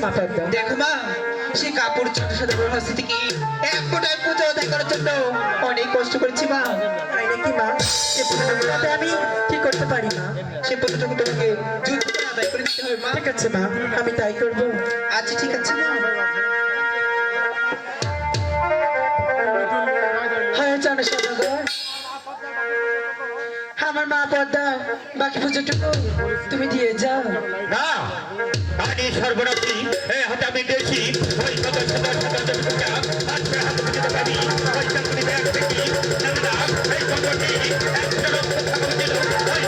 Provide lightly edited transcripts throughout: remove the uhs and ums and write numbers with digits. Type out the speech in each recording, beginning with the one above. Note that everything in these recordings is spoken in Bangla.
মা পদ্মা? দেখো মা, সেই কাপড় ছোট ছোট হাসি থেকে এক ফোঁটায় পুজো আদায় করার জন্য অনেক কষ্ট করেছি মা। তাই নাকি মা? সে পুজোটাতে আমি কি করতে পারি মা? সে পুজোটুকু তোমাকে যুদ্ধ করে আদায় করে দিতে হবে মা। ঠিক আছে মা, আমি তাই করবো। আচ্ছা ঠিক আছে মা। হ্যাঁ জানো সদাগর, আমার মা পদ্মা বাকি পুজোটুকু তুমি দিয়ে যাও। না কানে সর্বনাশী হাতে আমি দিয়েছি ওই কত সুন্দর সুন্দর টাকা হাতে হাতে দিতে পারি ওই চাকরি ব্যাগ থেকে না এই খবরটি 100 লক্ষ টাকা দিল ওই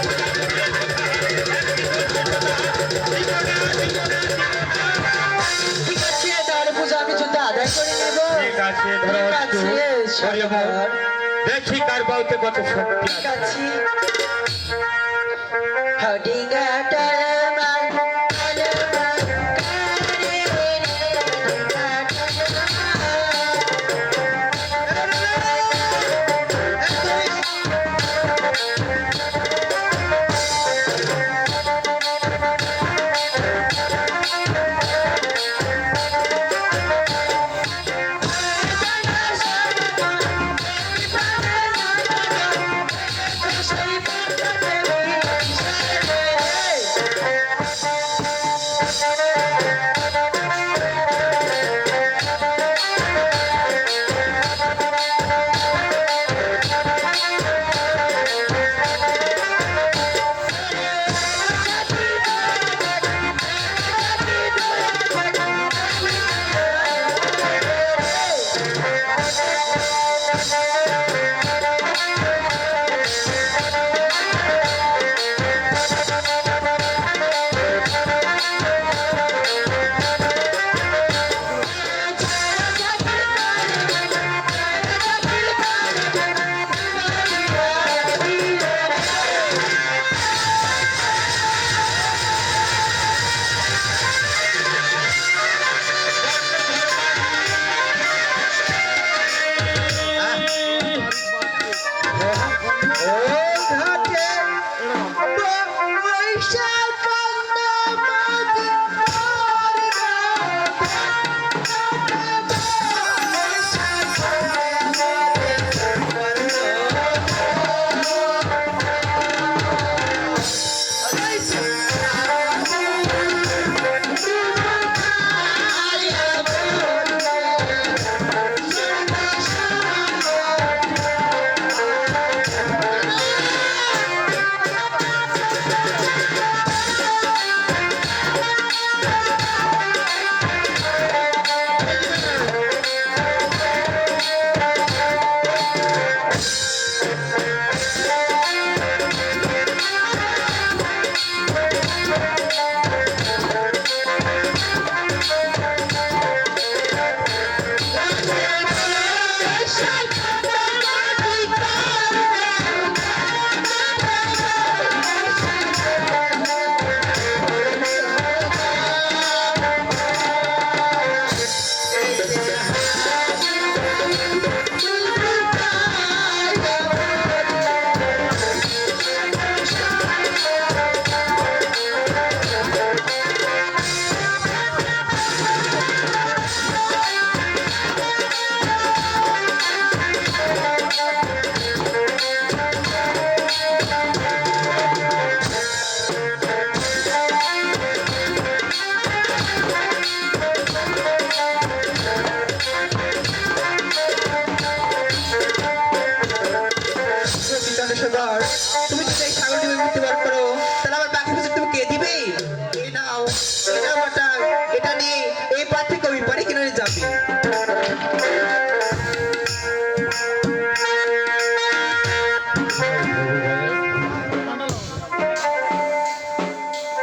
ঠিক আছে, তাহলে পুজো আমি যুদ্ধ আদায় করে নেব। ঠিক আছে ধরো ঠিক আছে সদাগর, দেখি কার বাউতে কত শক্তি ঠিক আছে। আছে। হডিগাটা আমার আলমার কারে রে তুমি যদি এই ছাগলটি মৃত্যুবরণ করো তাহলে আমার বাকি পুজো তুমি কে দিবে? এই নাও, এই নাও বাটা, এটা নিয়ে এই পার থেকে ওই পারে কিনারে যাবে।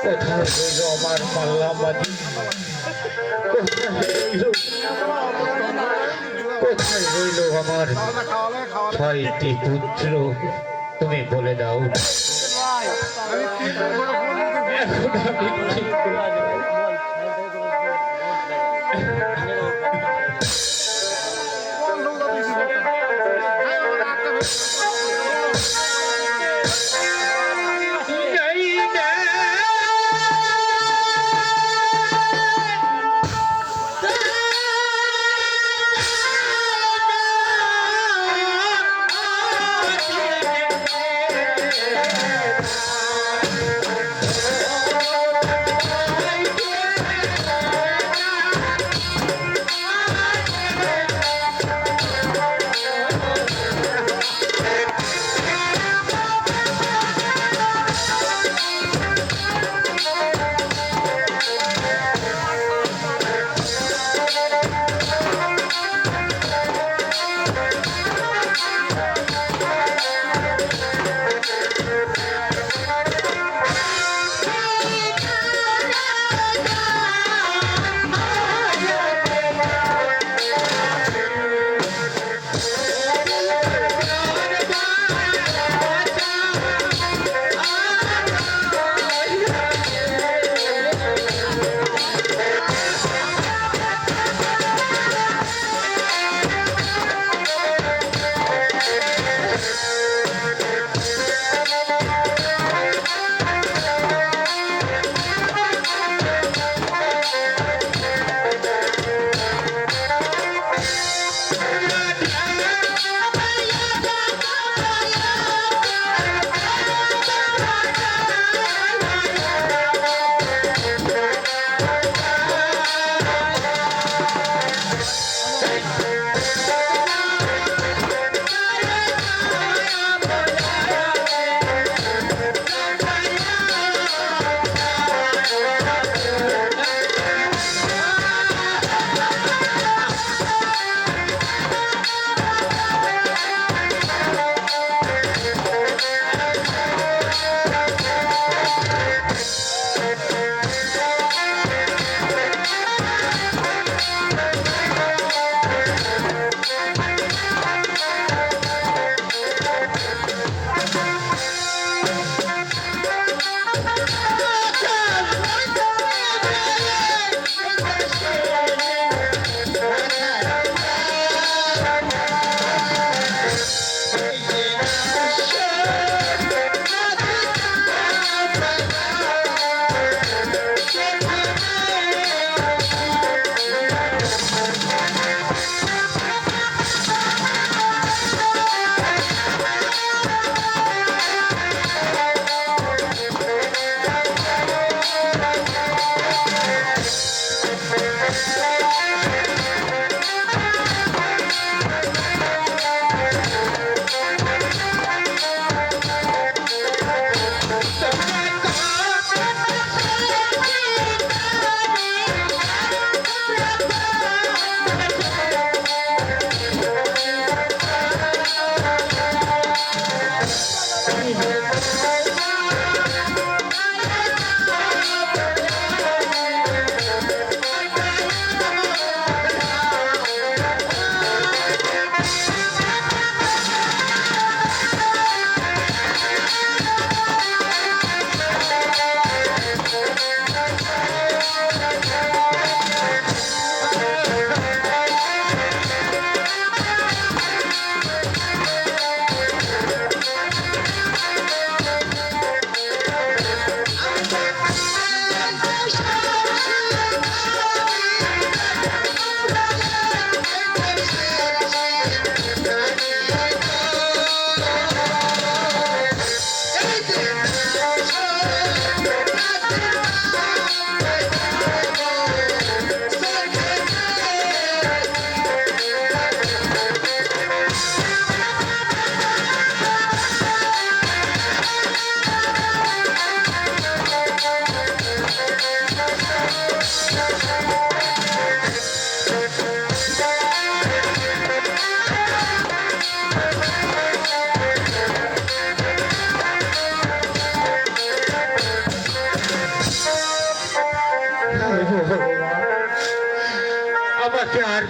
কোথায় রইল আমার পাল্লাবাজি কোথায় রইল আমার 6টি পুত্র তুমি বলে দাও এখন আমি কি করব?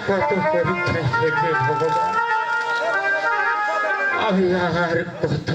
কত পরীক্ষা থেকে ভগবান, আমি আর কত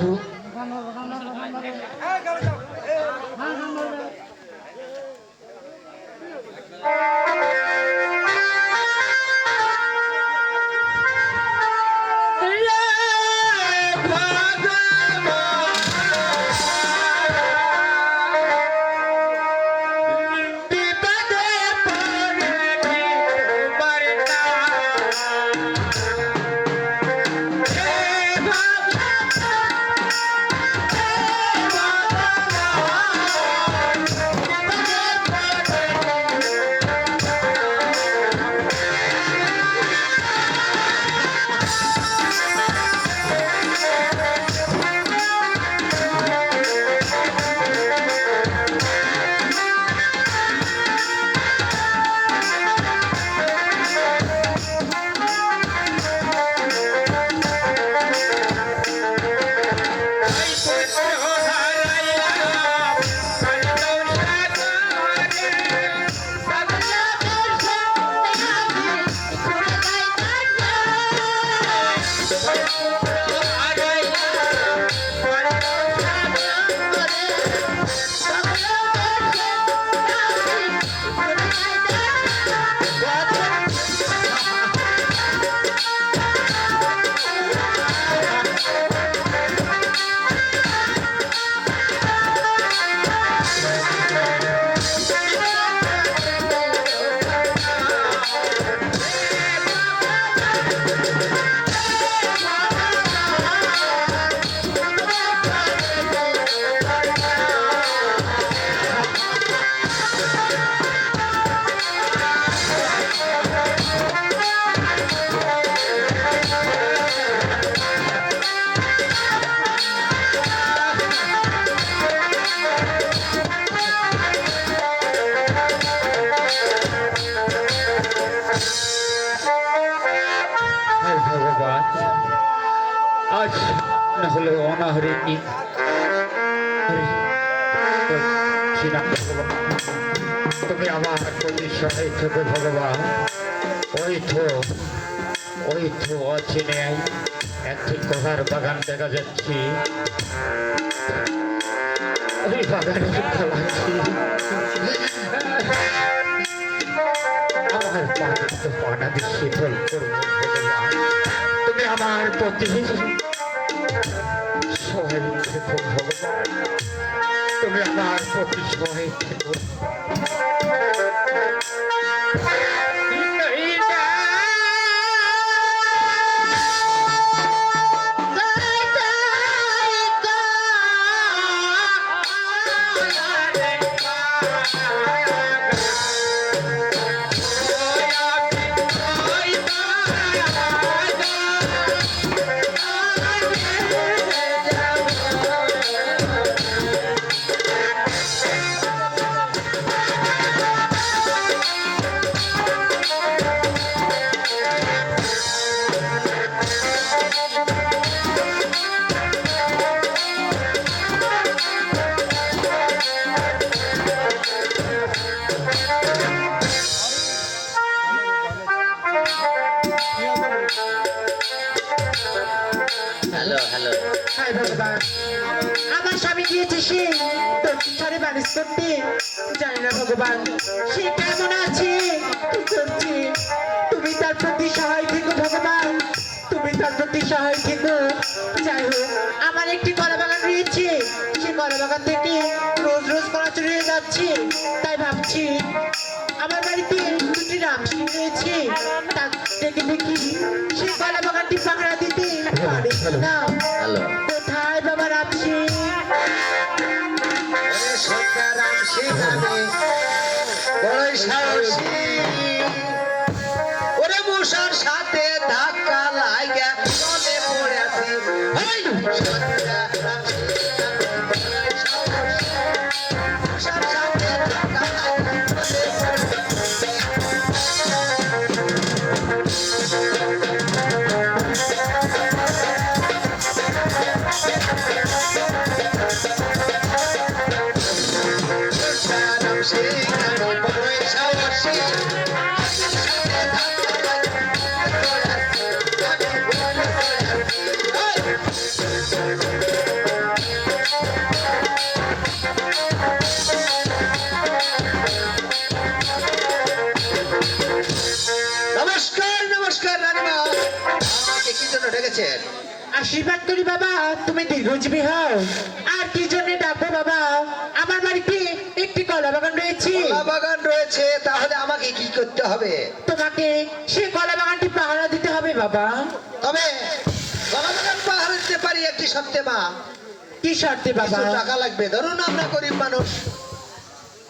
ভগবান, আজ না হলে অনাহরিণী তুমি আমার প্রতি সহায় থেকে ভগবান। ওই তো অচিনে একটি কলার বাগান দেখা যাচ্ছে, ওই বাগানে খাচ্ছি আমার পানা দিয়ে শীতল করবো ভগবান। তুমি আমার প্রতি সহায় থেকো ভগবান, তুমি আমার প্রতি সহায় থেকো। আমার স্বামী গিয়েছে সে দক্ষিণে বানিস করতে, জানি না ভগবান সে কেমন আছে কি করছে। তুমি তার প্রতি সহায় থেকো ভগবান, তুমি তার প্রতি সহায় থেকো। যাই হোক, আমার একটি কলা বাগান রয়েছে, সে কলা বাগান থেকে রোজ রোজ কলা চুরি হয়ে যাচ্ছে। তাই ভাবছি আমার বাড়িতে দুটি রামসিং রয়েছে, তা দেখে দেখি সেই কলা বাগানটি পাকড়া দিতে পারে না। কোথায় বাবা রামসিং? ওরে মশার সাথে ধাক্কা লাগা চলে পড়েছি। নমস্কার নমস্কার রানীমা, আমাকে কি জন্য ডেকেছেন? আশীর্বাদ করি বাবা তুমি দীর্ঘজীবী হও। আর কি জন্য ডাকবো বাবা? আমার বাড়িতে একটি কলা বাগান রয়েছে। কলা বাগান রয়েছে, তাহলে আমাকে কি করতে হবে? তোমাকে সেই কলা বাগানটি পাহারা দিতে হবে বাবা। তবে কলা বাগান পাহারা দিতে পারি একটি সত্যি মা। কি শর্তে বাবা? কিছু টাকা লাগবে, ধরুন আমরা গরিব মানুষ।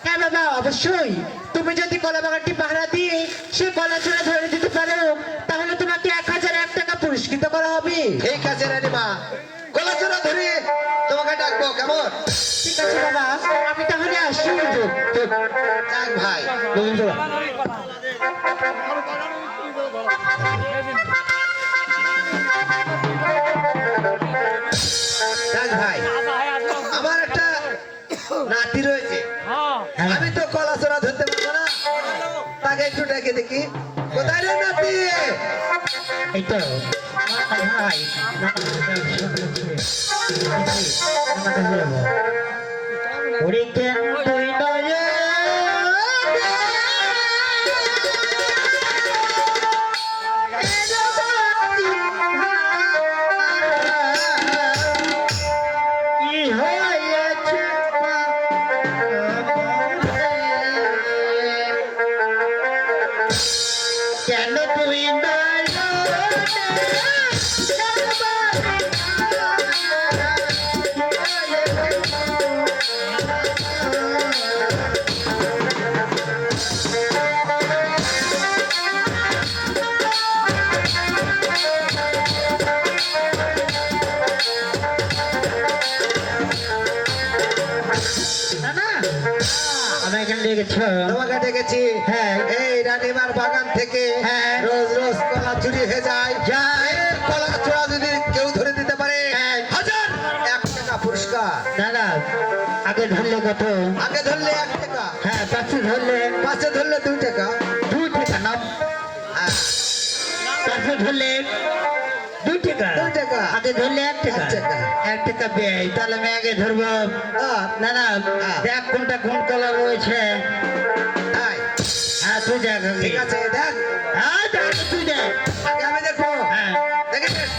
হ্যাঁ বাবা অবশ্যই। তুমি যদি কলা বাগানটি পাহারা দিয়ে সে কলা ছড়া ধরে দিতে পারো তাহলে তোমাকে 1001 টাকা পুরস্কৃত করা হবে। ঠিক আছে রানীমা, গলা চোরা ধরে তোমাকে ডাকবো, কেমন? ঠিক আছে বাবা, আমি তাহলে আসি। যাক ভাই, যাক ভাই, আমার একটা নাতি রয়েছে, আমি তো কলা চোরা ধরতে পারবো না, তাকে একটু ডেকে দেখি। কোথায় রে নাতি? এই তো ভাই, ওরে কেন তুই নয় কি হয়েছে কেন তুই আমি এখানে লেগেছ? তোমাকে ডেকেছি। হ্যাঁ। এই রানীমার বাগান থেকে হ্যাঁ। রোজ রোজ কলা চুরি হয়ে যায়। এই কলা চোরা যদি কেউ ধরে দিতে পারে, হ্যাঁ। 1001 টাকা পুরস্কার। দাদা আগে ধরলে কত? আগে ধরলে 1 টাকা, হ্যাঁ পাশে ধরলে পাশে ধরলে 2 টাকা। 2 টাকা না? হ্যাঁ, পাশে ধরলে 2 টাকা। 2 টাকা। আগে ধরলে 1 টাকা। 1 টাকা। 1 টাকা ব্যয়। তাহলে আমি আগে ধরবো। আর না না, দেখ কোনটা কোন কলা রয়েছে। তাই? হ্যাঁ তুই দেখ আগে। ঠিক আছে, দেখ। হ্যাঁ দেখ তুই দেখ। আগে আমি দেখবো। হ্যাঁ দেখেছিস?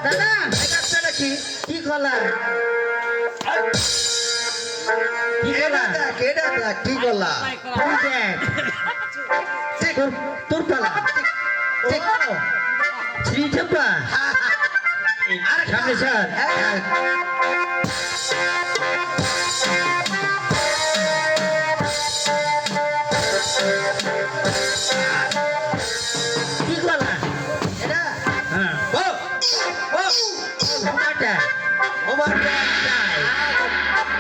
দাদা এই গাছটা নাকি? কি কলা? কি এটা কলা? দেখ, এটা দেখ, কি কলা? তুই দেখ। ঠিক, তোর কলা। ঠিক। শ্রীচম্পা আরেকটা। সামনে স্যার। হ্যাঁ। কি কলা? এটা? হ্যাঁ ও, ও, ওটা আমার তাই।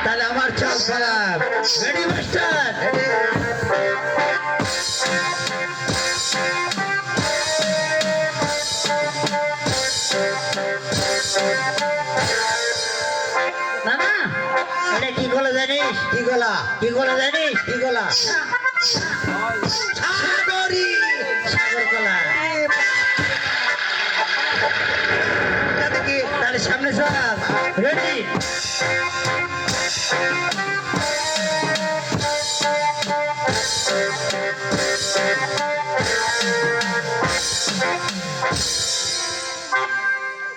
তাহলে আমার চাল খারাপ। Ready master? না না, এটা কি কলা জানিস? কি গলা? কি কলা জানিস? কি গলা? সাগরী। সাগর কলা। এটা দেখি। তাহলে সামনে সব রেডি।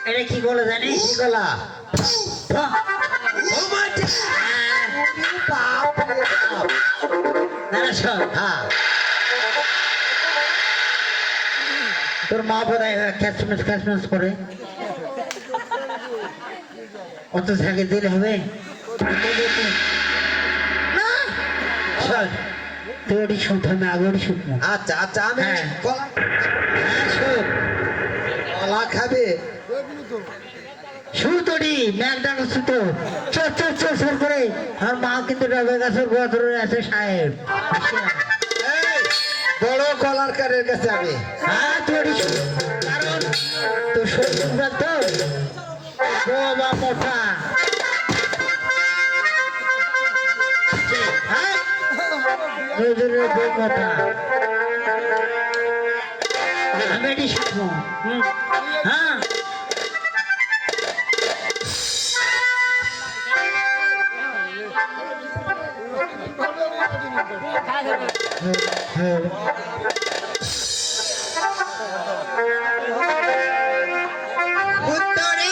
এটা কি কলা জানিস? কি গলা? বাহ! ও মাটি। বাপ রে বাপ। না না শোন, হ্যাঁ, তোর মা বোধহয় খ্যাচম্যাচ করে। অত থাকে দিলে হবে না? শোন, তুই ওটি শুনতে হবে, আগে ওটি শুনবো। আচ্ছা আচ্ছা, আমি হ্যাঁ। কলা হ্যাঁ শোন, কলা খাবে? সুতোটি ম্যাক ডাকা সুতো চোর চোর চোর চোর করে আমার মা কিন্তু ডবে গাছের গোয়া ধরে আছে সাহেব। এই, বড় কলার কারের কাছে আমি। হ্যাঁ তোরই কারণ তোর শরীর তো বাবা মোটা। হ্যাঁ নজরের বই কথা আমি এটি শিখবো হ্যাঁ উত্তরে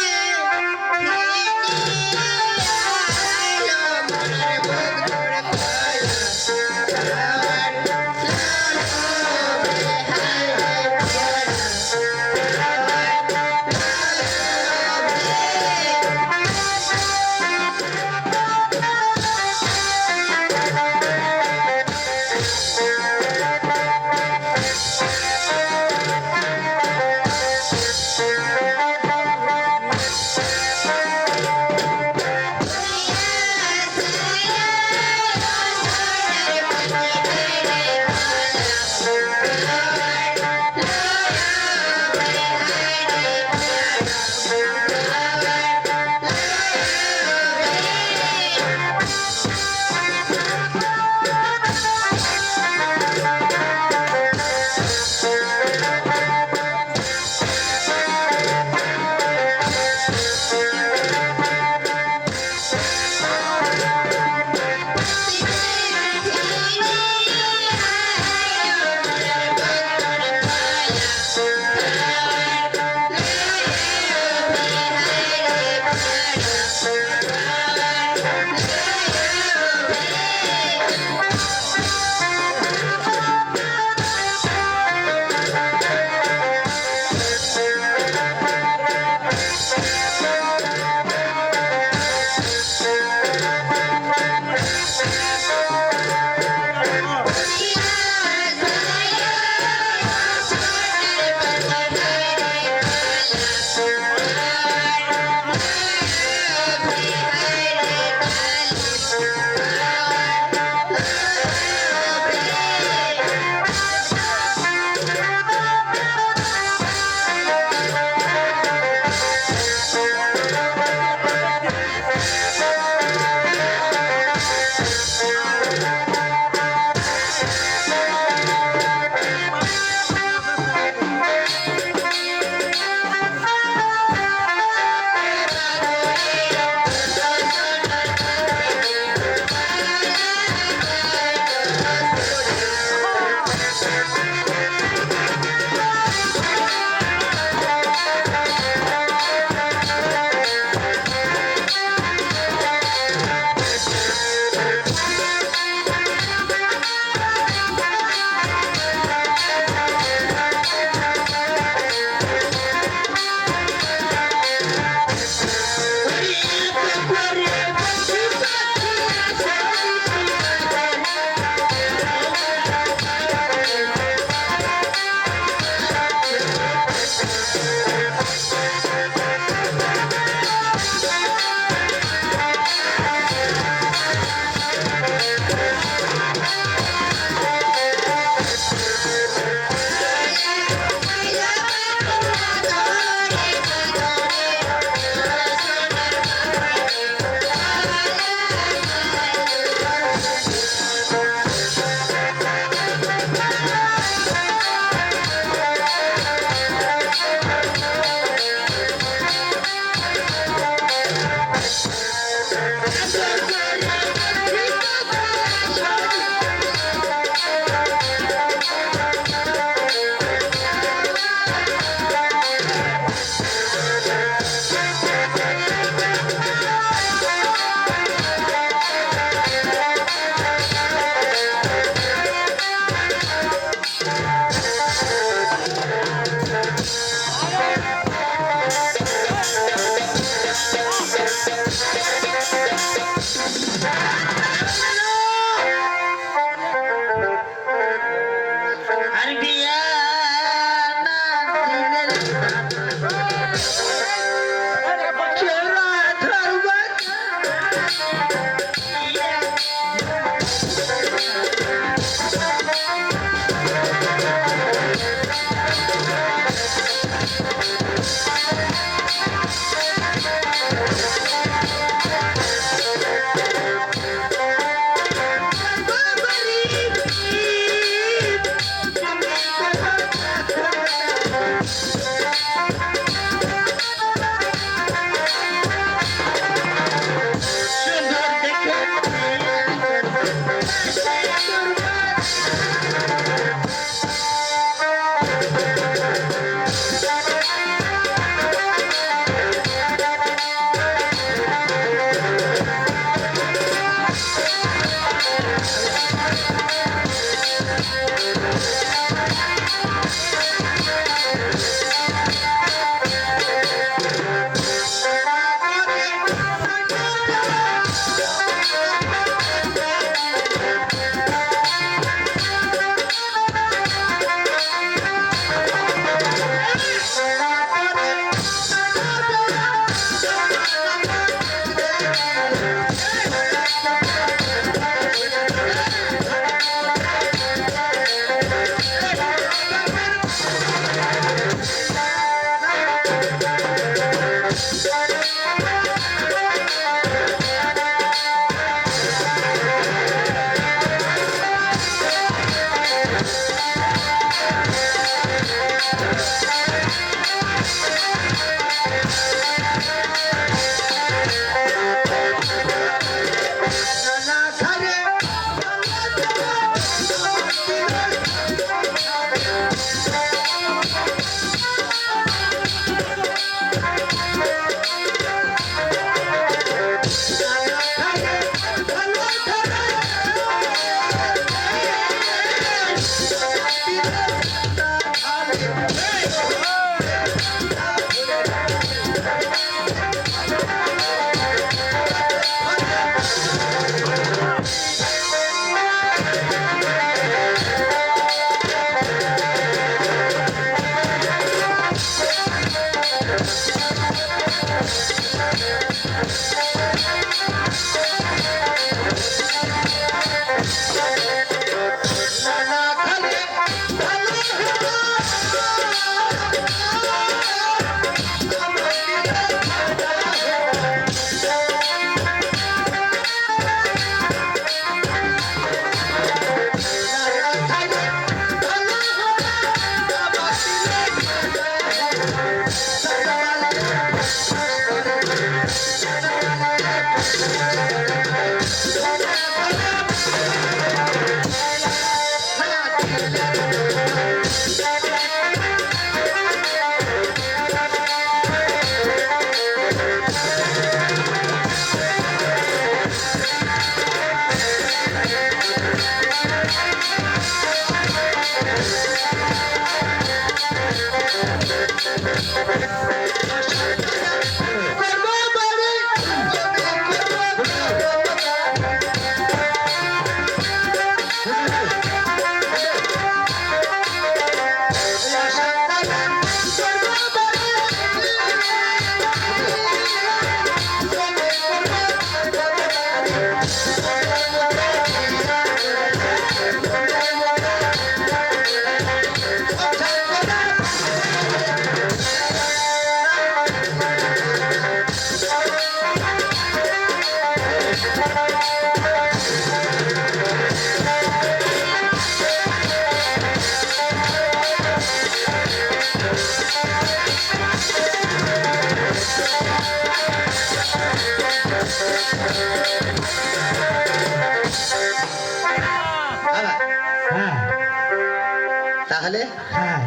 তাহলে হ্যাঁ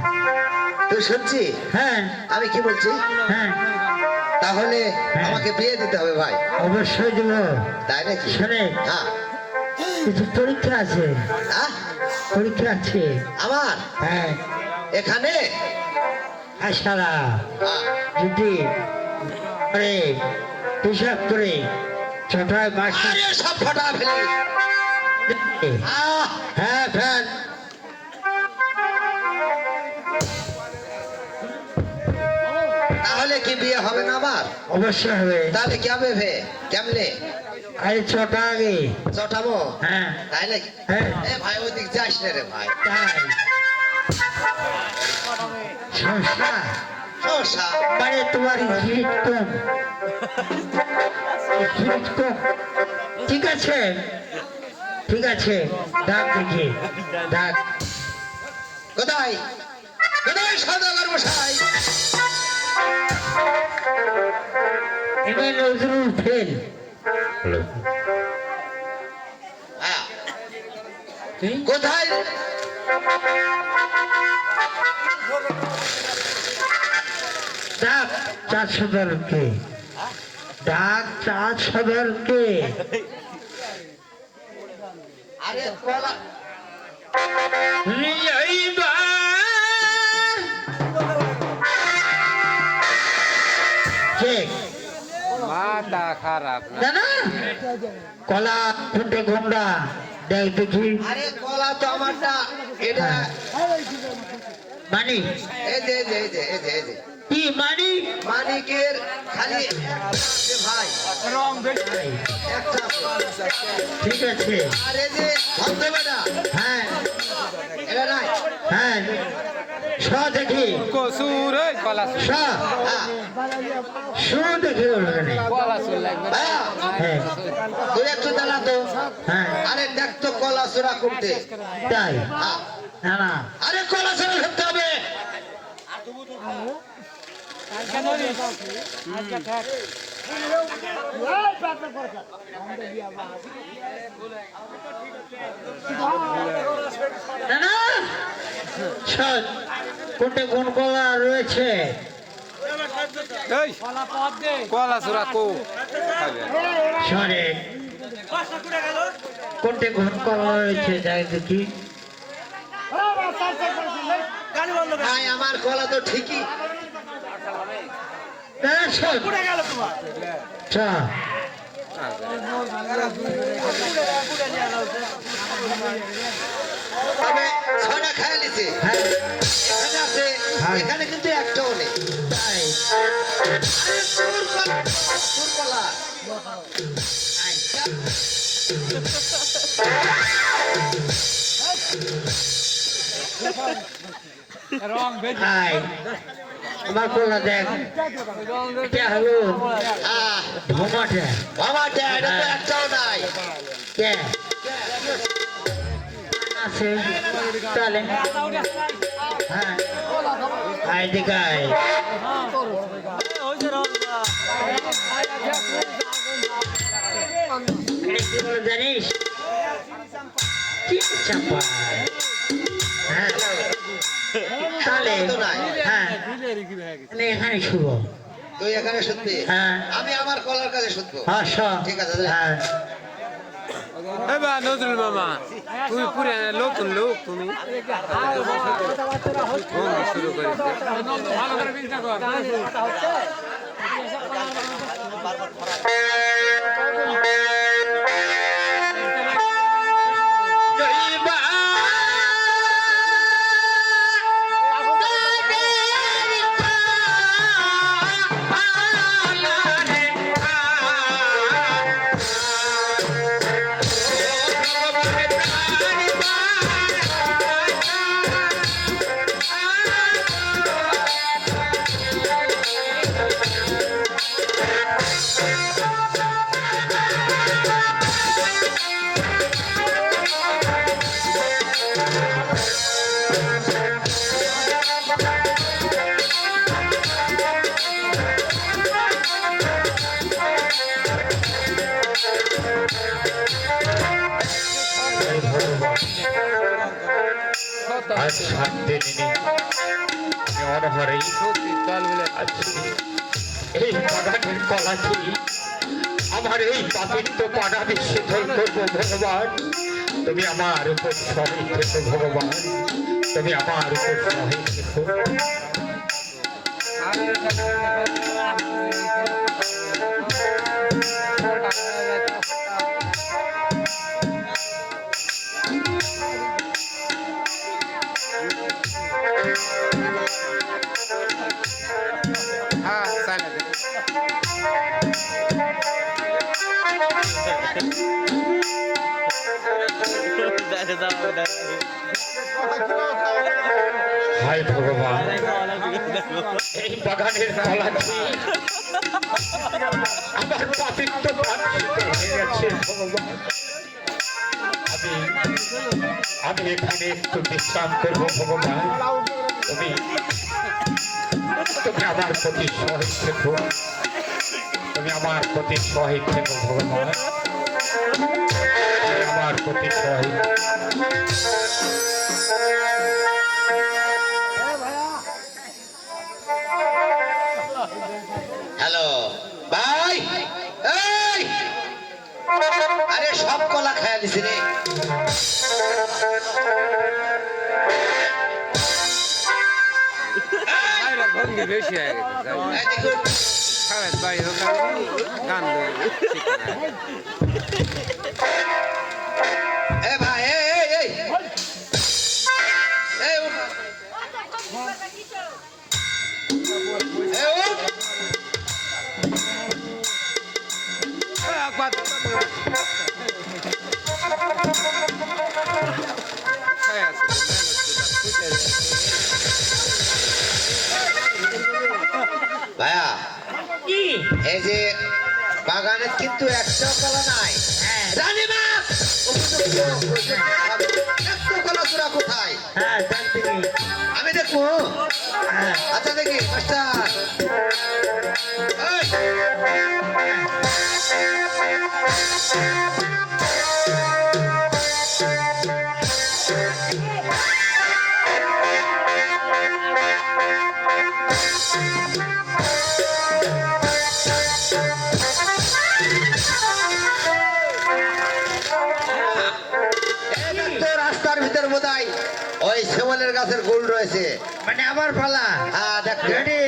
তুই শুনছি হ্যাঁ আমি কি বলছি? হ্যাঁ তাহলে আমাকে বিয়ে দিতে হবে ভাই, অবশ্যই দেব। তাই নাকি? শোনে হ্যাঁ। কিছু পরীক্ষা আছে, আহ, পরীক্ষা আছে। আমার হ্যাঁ এখানে আশারা আহ, যদি করে হিসাব করে ছটায় মাস আরে সব ফটা ফেলি। হ্যাঁ ফ্যান তাহলে কি বিয়ে হবে না আমার? অবশ্যই হবে। তাহলে কেমনে কেমনে আরে ছটা আগে চটামো? হ্যাঁ তাই নাকি? হ্যাঁ এ ভাই ওদিক যাস না রে ভাই। তাই সমস্যা সমস্যা মানে তোমার হিট কম, হিট কম। ঠিক আছে ঠিক আছে, ডাক দেখি ডাক। কোথায় কোথায় সদাগর মশাই? এবার নজরুল ফেল। হ্যাঁ, কোথায় ডাক 4,000 ডাক 4,000 আরে কলা মাথা খারাপ না জানা কলা ফুটে ঘোমরা দেখ দেখি আরে কলা তো আমারটা এটা মানি এই যে এই যে এই যে এই যে এই যে কি মানি মানিকের খালি আছে ভাই একটা ঠিক আছে আর এই যে ভদ্রবেটা হ্যাঁ এটা নাই হ্যাঁ স দেখি কসুর ওই কলা স হ্যাঁ সু দেখি ওখানে কলা সুর লাগবে ভাইয়া হ্যাঁ তুই একটু দাঁড়া তো হ্যাঁ আরে দেখ তো কলা চোরা করতে তাই হ্যাঁ। না না আরে কলা চোরা ধরতে হবে না না সৎ কোটে কোন কলা রয়েছে এই কলা সুরা কো খাবে সরে কোনটে কোন কলা রয়েছে যাই দেখি ভাই আমার কলা তো ঠিকই না সৎ চা তবে ছয়টা খায় নিছে হ্যাঁ এখানে আছে হ্যাঁ। এখানে কিন্তু একটাও নেই তাই আরে তোর কলা তোর কলা রং বেজি আই আমার কলা দেখ কে হলো আহ ধমাটে বাবাটা এটা তো একটাও নাই কে আছে চলে হ্যাঁ আই দেখাই কি বলে জানিস কি চাপা হ্যাঁ তাহলে তো নাই হ্যাঁ আমি এখানে শুভ তুই এখানে শুনবি হ্যাঁ আমি আমার কলার কাছে শুনবো হ্যাঁ সব ঠিক আছে, তাহলে। হ্যাঁ এবার নজরুল মামা তুমি পুরে নতুন লোক তুমি ফোন শুরু করেছে ভালো করে বিলটা কর আজ শান্তি নিনি আমি অনহরেই সত্যি চল বলে আছি এই বাগানের কলাটি আমার এই পাপিত্ব পাড়া নিষিদ্ধ করবো ভগবান তুমি আমার উপর সহায় থেকো ভগবান তুমি আমার উপর সহায় থেকো হ্যাঁ চাই হায় ভগবান এই বাগানের কলাটি আমার পাপিত্ব পাঠিত হয়ে গেছে ভগবান আমি এখানে একটু বিশ্রাম করবো ভগবান তুমি তুমি আমার প্রতি সহায় থেকো তুমি আমার প্রতি সহায় থেকো ভগবান তুমি আমার কঠিন হয়। হ্যালো ভাই, এই আরে সব কলা খায়া দিছি রে। বাইরে ভঙ্গি বেশি হয়ে গেছে এই দেখুন, খারাপ বাড়ি হোক গান এ ভাই, এই এই উঠ। এই উঠ। ভাইয়া এই যে বাগানে কিন্তু একটাও কলা নাই। রানীমা একটা কলা চূড়া কোথায়? হ্যাঁ জানতে কি আমি দেখবো। আচ্ছা দেখি মাস্টার। এই, এই তো রাস্তার ভিতর বোধহয় ওই শিমলের গাছের গোল রয়েছে। মানে আমার পালা হ্যাঁ দেখ রেডি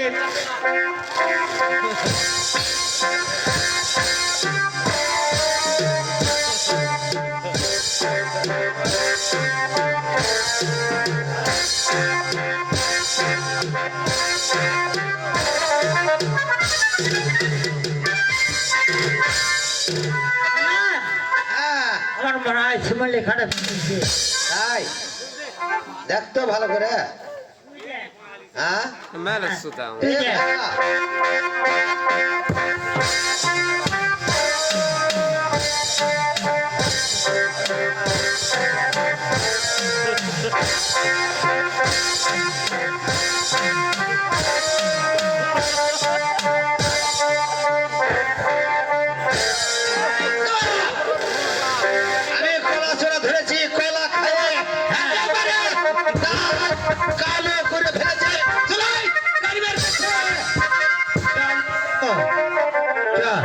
হ্যাঁ আমার মনে হয় শিমল লেখাটা ফেলছে তাই দেখ তো ভালো করে। হ্যাঁ মেলা সুতা এ বাবা। আমি কলা চোরা ধরেছি, কলা খাইয়ে একেবারে দাঁত কালো করে ফেলেছে। চলাই, গাড়ি বের করছে। যা।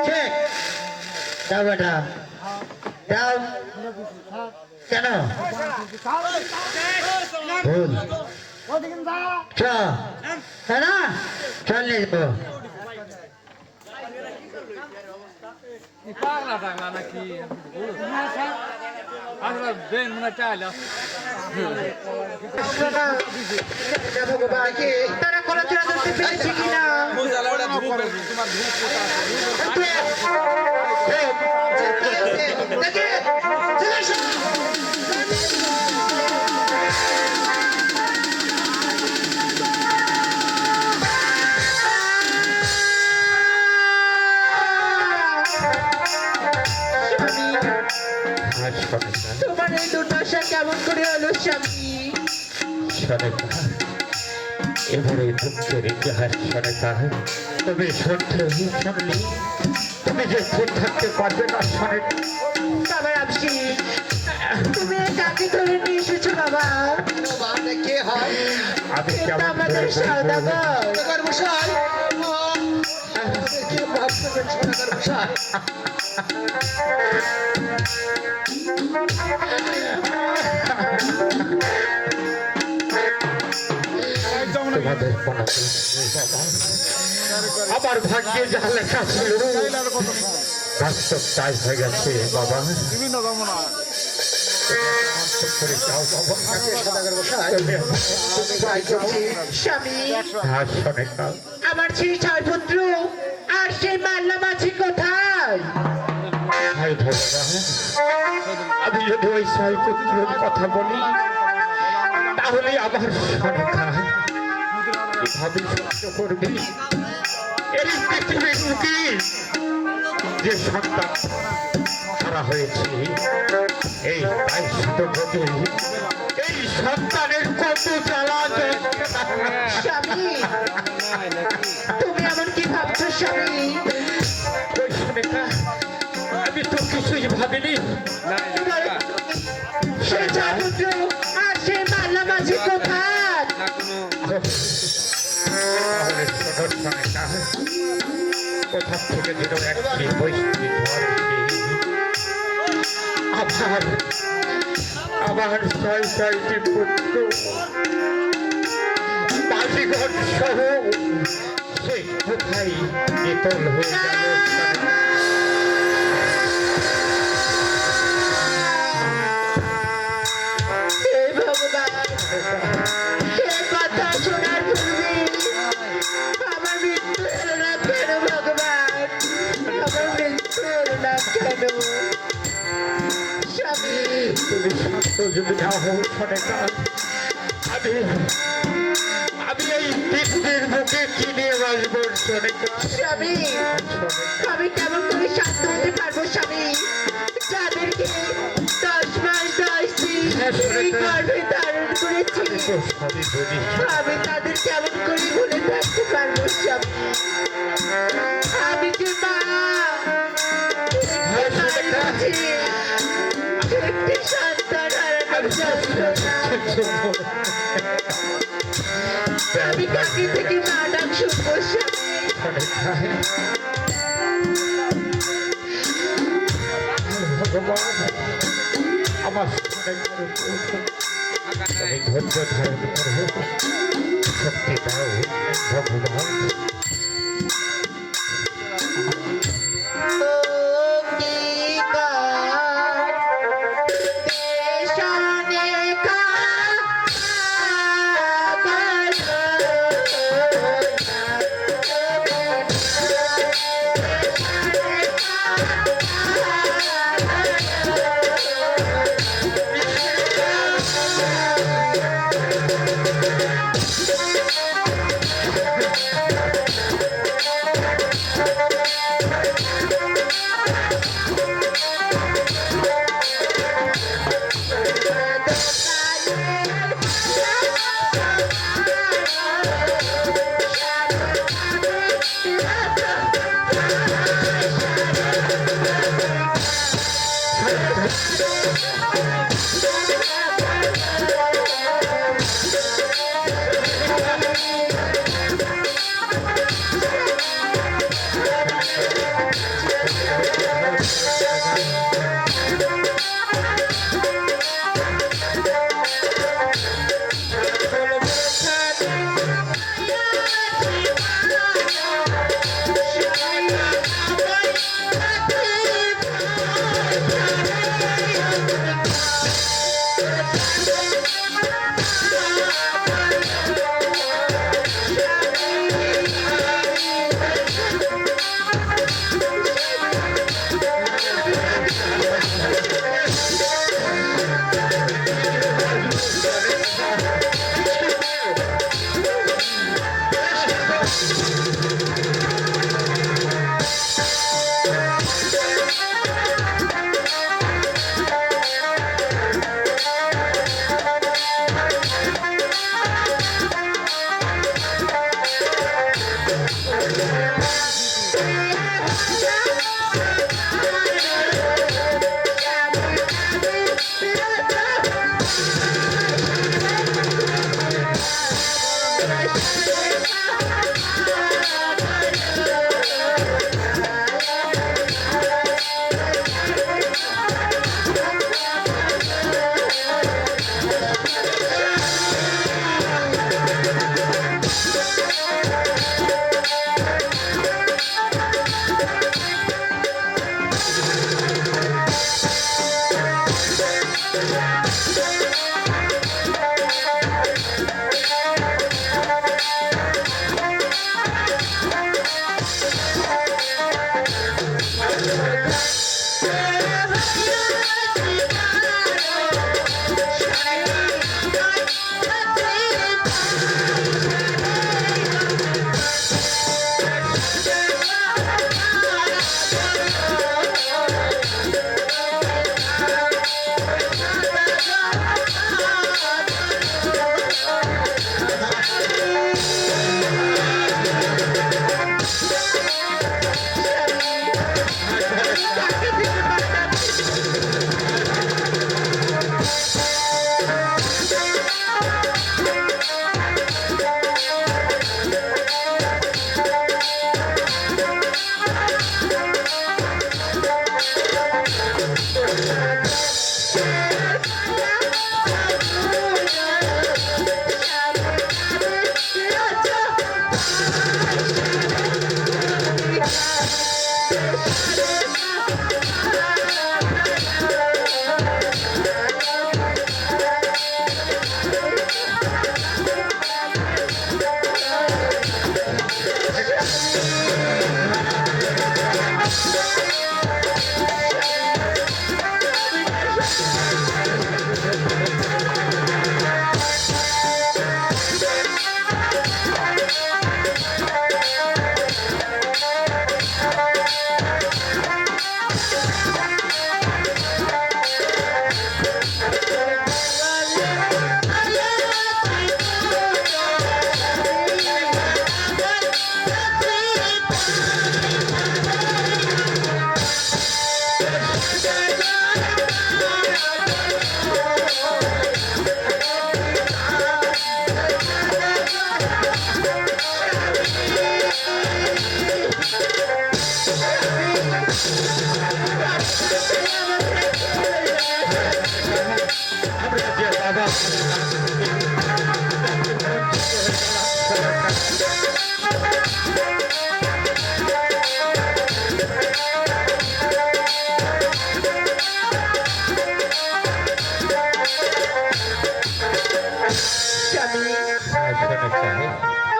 ঠিক দাও বেটা দাও কেন ভুল চ হ্যাঁ না চল নিয়ে যাবো পাগলা টাগলা নাকি আসলে বেন মনে চাইল ভগবান তারা কলাচূড়া ধরতে পেরেছে কিনা দেখে চলে এসো। আর সনেকা তোমার এই দুর্দশা কেমন করে হলো স্বামী সনেকা এবারে দুঃখের ইতিহাস সনেকা তবে শুনলে তুমি যে চুপ থাকতে পারবে না সনেকা বাবা রামসি তুমি কাকে ধরে নিয়ে এসেছো বাবা বাবা কে হয় আমি এটা কেমন আমাদের করে বলবো? সওদাগর সদাগর মশাই আমাদের কি ভাবছেন সদাগর মশাই তোমাদের কোনো আমার ভাগ্যে যা লেখা ছিল বাস্তব তাই হয়ে গেছে বাবা করে যাও বাবা সদাগর মশাই আমি যাই করছি স্বামী আর সনেকা আমার সেই ছয় পুত্র আর সেই মাল্লা মাঝি কোথায় হায় ভগবান আমি যদি ওই সাই পুত্রের কথা বলি তাহলে আমার সনেকা কিভাবে সহ্য করবে এই পৃথিবীর মুখে যে সন্তান হারা হয়েছে এই তাই শুধু বোঝে এই সন্তানের কত জ্বালা যন্ত্রণা। স্বামী তুমি এমন কি ভাবছো স্বামী ওই সনেকা আমি তো কিছুই ভাবিনি সেই ছয় পুত্র আর সেই মাল্লা মাঝি কোথায় তাহলে শোনো সনেকা কোথা থেকে যেন একটি বৈষ্ণবী ঝড় এসে আমার ছয় ছয়টি পুত্র বাজিঘর সহ সে কোথায় নিতল হয়ে গেল হে ভগবান সে কথা শোনার পূর্বে আমার মৃত্যু হলো না কেন ভগবান আমার মৃত্যু হলো না কেন স্বামী তুমি শান্ত যদি না হও সনেকা আমি আমি এই পৃথিবীর বুকে কিনে বাঁচব সনেকা স্বামী আমি কেমন করে শান্ত হতে পারবো স্বামী যাদেরকে 10 মাস 10 দিন এই গর্ভে ধারণ করেছি তো সবই বুঝি আমি তাদের কেমন করে ভুলে থাকতে পারবো স্বামী আমি যে মা একটি সন্তান হারানোর যন্ত্রণা আমি কাকে থেকে মা ডাক শুনবো স্বামী ভগবান আমার ধৈর্য ধারণ করবো শক্তি দাও ভগবান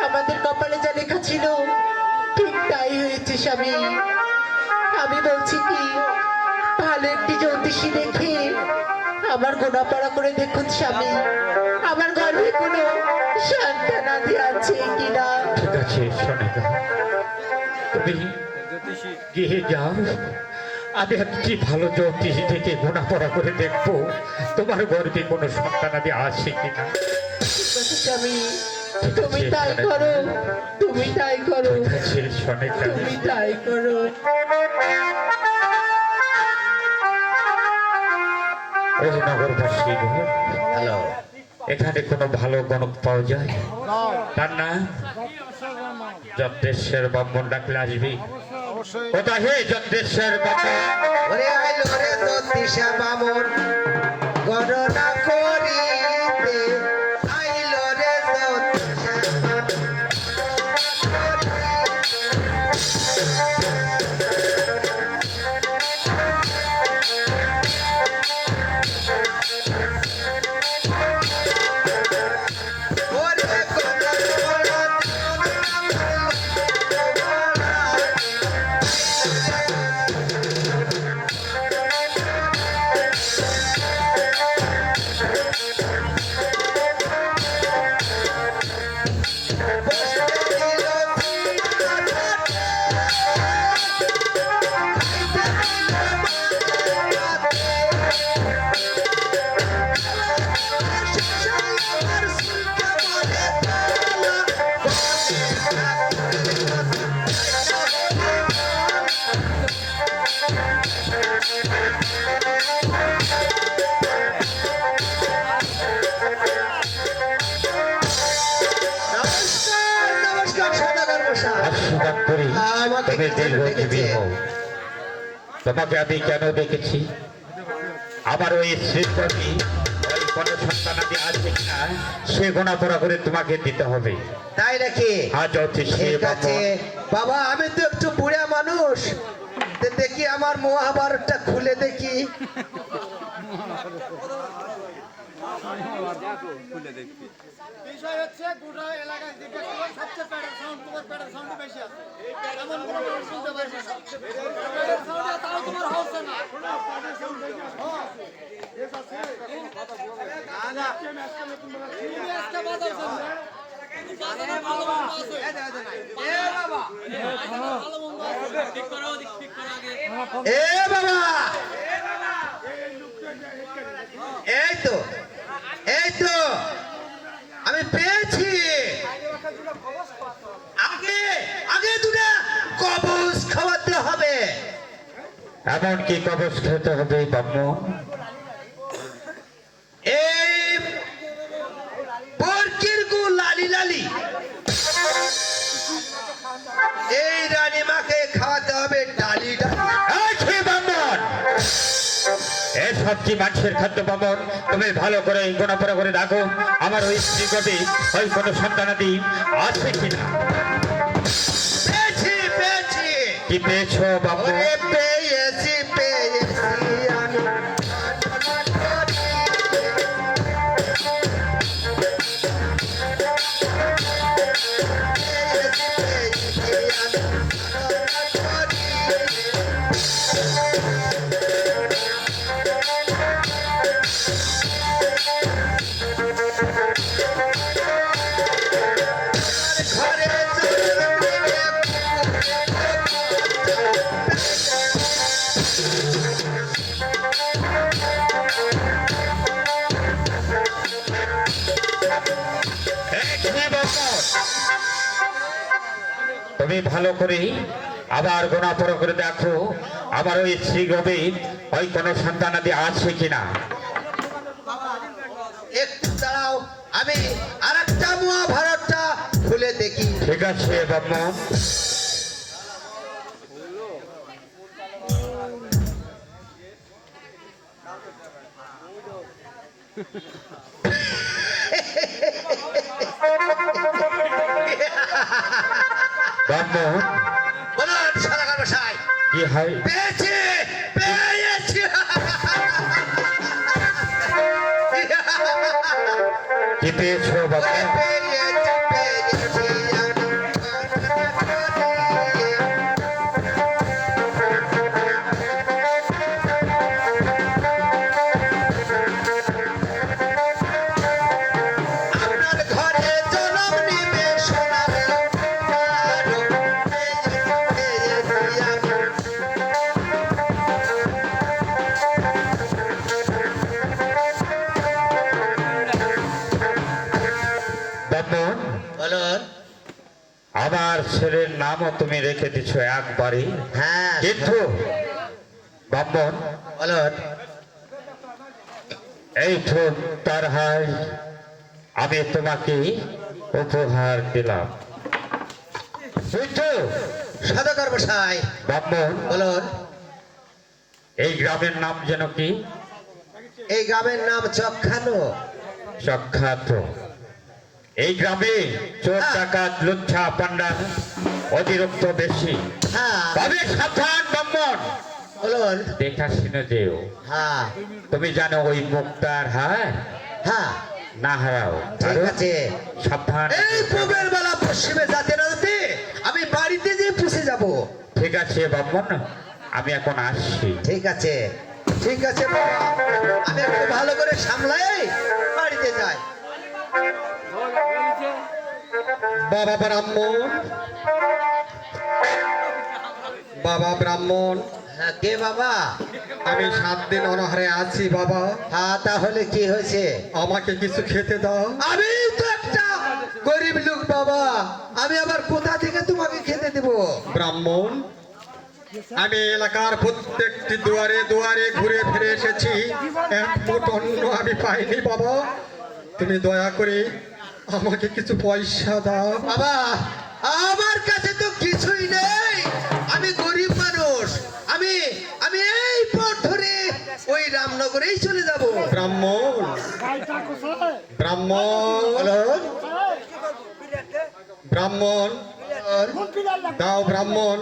আমাদের কপালে যা লেখা ছিল ঠিক তাই হয়েছে স্বামী। আমি বলছি কি, ভালো একটি জ্যোতিষী দেখে আমার গোনাপড়া করে দেখুন স্বামী, আমার গর্ভে কোনো সন্তানাদি আছে কিনা। ঠিক আছে সোনিকা, তুমি গিয়ে যাও, আমি একটি ভালো জ্যোতিষ থেকে গোনাপড়া করে দেখবো তোমার গর্ভে কোনো সন্তানাদি আছে কিনা। ঠিক আছে স্বামী, তুমি তাই করো, তুমি তাই করো, ঠিক আছে সোনিকা। তুমি তাই করো। ওই নগরবাসী, হ্যালো, এখানে কোনো ভালো গণক পাওয়া যায়? তার না যজ্ঞেশ্বর ব্রাহ্মণ ডাকলে আসবি। কোথায় হে যজ্ঞেশ্বর ব্রাহ্মণ? ওরে আইলো রে জ্যোতিষা বামন গণনা করিতে, আইলো রে জ্যোতিষা ওরে গণনা তুমি কি জন্য দীর্ঘজীবী ডেকেছে? হও। তোমাকে আমি কেন দেখেছি, আমার ওই শ্রীকবি ওই কোনো সন্তানাদি আছে কিনা সে গোনাপড়া করে তোমাকে দিতে হবে। তাই নাকি? আজ হচ্ছে সে ঠিক আছে বাবা, আমি তো একটু বুড়া মানুষ, দেখি আমার মহাভারতটা খুলে দেখি। বিষয় হচ্ছে গোটা এলাকায় জিজ্ঞেস করলাম সবচেয়ে প্যাডের সাউন্ড, তোমার প্যাডের সাউন্ড বেশি আছে। এমন কোনো প্যাডের শুনতে পারবে না। প্যাডের সাউন্ডে তাও তোমার হচ্ছে না। তুমি আজকে বাজাচ্ছো না। বাজারে ভালো মন্দ আছে। ভালো মন্দ আছে। ঠিক করো, ঠিক করো আগে। এ বাবা, এই তো আমি পেয়েছি। আগে আগে দুটা কবজ খাওয়াতে হবে। এমন কি কবচ খেতে হবে ব্রাহ্মণ? এই বরকির গু লালি লালি, এই রানীমাকে খাওয়াতে হবে ডালি ডালি। এই কে ব্রাহ্মণ, এ সবজি মাছের খাদ্য ব্রাহ্মণ, তুমি ভালো করে গোনাপড়া করে দেখো আমার ওই শ্রীকবি ওই কোনো সন্তানাদি আছে কিনা। পেয়েছি পেয়েছি, কি পেয়েছো ব্রাহ্মণ? ওরে পেয়েছি পেয়েছি আমি। ঘরে এই কি ব্রাহ্মণ, তুমি ভালো করে আবার গোনাপড়া করে দেখো আমার ওই শ্রীকবি ওই কোনো সন্তানাদি আছে কিনা। একটু দাঁড়াও, আমি আরেকটা মহাভারতটা খুলে দেখি। ঠিক আছে ব্রাহ্মণ। ব্রাহ্মণ বলুন সরকার মশাই, কি হয়? পেয়েছি পেয়েছি। কি পেয়েছো ব্রাহ্মণ? পেয়েছি পেয়েছি আপনার ঘরে জনম নিবে সোনার আলো। পেয়েছি আমি। ব্রাহ্মণ বলুন। আমার ছেলের নামও তুমি রেখে দিছো একবারে, হ্যাঁ কিন্তু ব্রাহ্মণ বলুন। এই তো তার হাই আমি তোমাকে উপহার দিলাম, বুঝছো সদকার মশাই ব্রাহ্মণ? বলুন। এই গ্রামের নাম যেন কি? এই গ্রামের নাম চকখানো। সখ্যাত। এই গ্রামে চোর ডাকাত লুচ্ছা পান্ডা অতিরিক্ত বেশি, হ্যাঁ তবে সাবধান ব্রাহ্মণ, বলুন। দেখা শুনে যেও। হ্যাঁ তুমি জানো ওই মুক্তার হার হ্যাঁ না হারাও, ঠিক কারণ আছে। সাবধান। এই পূবের বেলা পশ্চিমে যাতে না যেতে আমি বাড়িতে যেয়ে পুষে যাব। ঠিক আছে ব্রাহ্মণ, আমি এখন আসছি। ঠিক আছে ঠিক আছে বাবা, আমি একটু ভালো করে সামলাই বাড়িতে যাই। বাবা ব্রাহ্মণ, বাবা ব্রাহ্মণ, হ্যাঁ কে বাবা? আমি 7 দিন অনাহারে আছি বাবা, হ্যাঁ তাহলে কি হয়েছে? আমাকে কিছু খেতে দাও। আমি তো একটা গরিব লোক বাবা, আমি আবার কোথা থেকে তোমাকে খেতে দেব? ব্রাহ্মণ, আমি এলাকার প্রত্যেকটি দুয়ারে দুয়ারে ঘুরে ফিরে এসেছি, এক মুঠ অন্ন আমি পাইনি বাবা, তুমি দয়া করে আমাকে কিছু পয়সা দাও। বাবা আমার কাছে তো কিছুই নেই, গরিব মানুষ, আমি আমি এই পথ ধরে ওই রামনগরেই চলে যাব। ব্রাহ্মণ ব্রাহ্মণ ব্রাহ্মণ দাও ব্রাহ্মণ,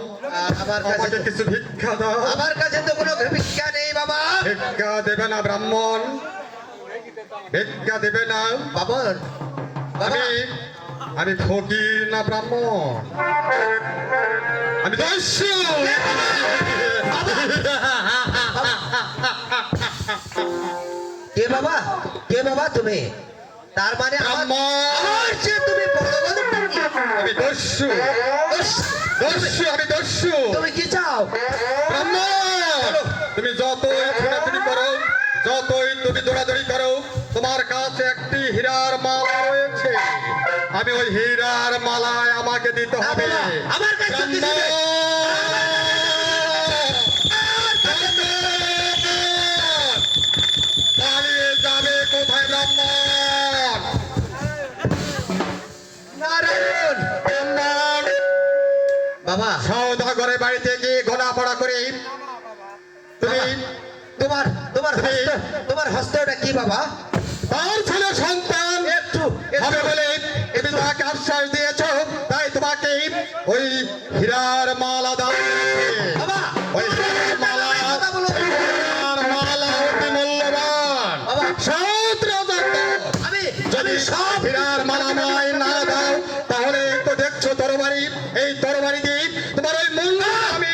আমার কাছে আমাকে কিছু ভিক্ষা দাও। আমার কাছে তো কোনো ভিক্ষা নেই বাবা। ভিক্ষা দেবে না ব্রাহ্মণ, ভিক্ষা দেবে না। বাবা বাবা আমি ফকির না ব্রাহ্মণ, আমি দস্যু। কে বাবা, কে বাবা তুমি? তার মানে ব্রাহ্মণ। আমার চেয়ে তুমি বড় বড় নাকি? আমি দস্যু, দস্যু, আমি দস্যু। তুমি কি চাও? ব্রাহ্মণ, তুমি যতই ছোটাছুটি করো, যতই তুমি দৌড়াদৌড়ি করো, তোমার কাছে একটি হীরার মালা রয়েছে। আমি ওই হীরার মালায় আমাকে দিতে না হবে। বাবা, আমার কাছে কিছু নেই। পালিয়ে যাবে কোথায় ব্রাহ্মণ? নারায়ণ ব্রাহ্মণ, বাবা, সওদাগরের বাড়িতে গিয়ে ঘোলা পড়া করে তুমি তোমার তোমার হস্ত, তোমার হস্তটা কি বাবা? তার ছেলে সন্তান একটু হবে বলে তুমি তাকে আশ্বাস দিয়েছ, তাই তোমাকে ওই হীরার মালা দাও। বাবা, ওই হীরার মালা, কথা বলো। হীরার মালা অতি মূল্যবান। বাবা। 70,000 দাও। আমি যদি সব হীরার মালা আমায় না দাও, তাহলে তো দেখছো তরবারি, এই তরবারি দিয়ে তোমার ওই মূল্য আমি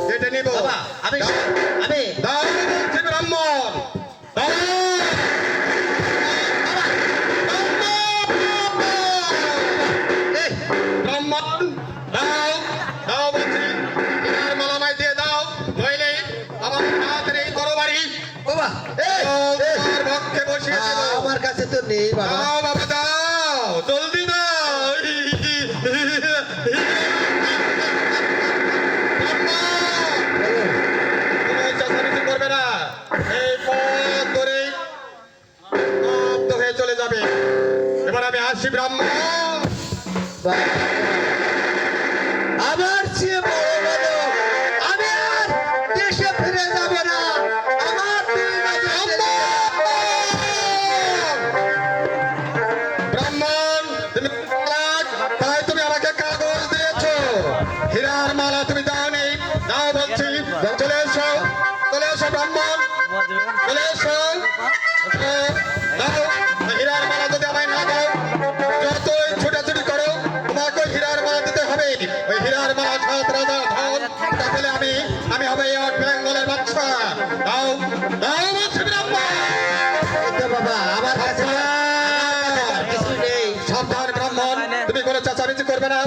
কেটে নিব। বাবা, আমি আমি দাও বলছি ব্রাহ্মণ, দাও। এই, ব্রাহ্মণ, দাও, দাও বলছি। হীরার মালা আমায় দিয়ে দাও, নইলে আমার হাতের এই তরবারি বাবা, এই, এই, তোমার বক্ষে বসিয়ে দেব। আমার কাছে তো নেই বাবা। দাও বাবা, দাও, জলদি দাও। কোনো চেঁচামেচি করবে না, এই পথ ধরে স্তব্ধ হয়ে চলে যাবে। এবার আমি আসি ব্রাহ্মণ। বাবা, আমার চেয়ে বড় বড়, আমি আর দেশে ফিরে যাব না। আমার দুই নজর ছেলে। ব্রাহ্মণ, তুমি চালাক, তাই তুমি আমাকে কাগজ দিয়েছো, হীরার মালা তুমি দাওনি। দাও বলছি, চলে এসো, চলে এসো ব্রাহ্মণ, চলে এসো। দাও, হীরার মালা যদি আমায় না দাও, যতই ছোটাছুটি করো, তোমাকে ওই হীরার মালা দিতে হবে। ওই হীরার মালা 7,000 ধন, তাহলে আমি হবে আট বেঙ্গলের বাচ্চা। দাও, দাও বলছি ব্রাহ্মণ। এই তো বাবা, আমার কাছে আর কিছু নেই। সাবধান ব্রাহ্মণ, তুমি কোনো চেঁচামেচি করবে না।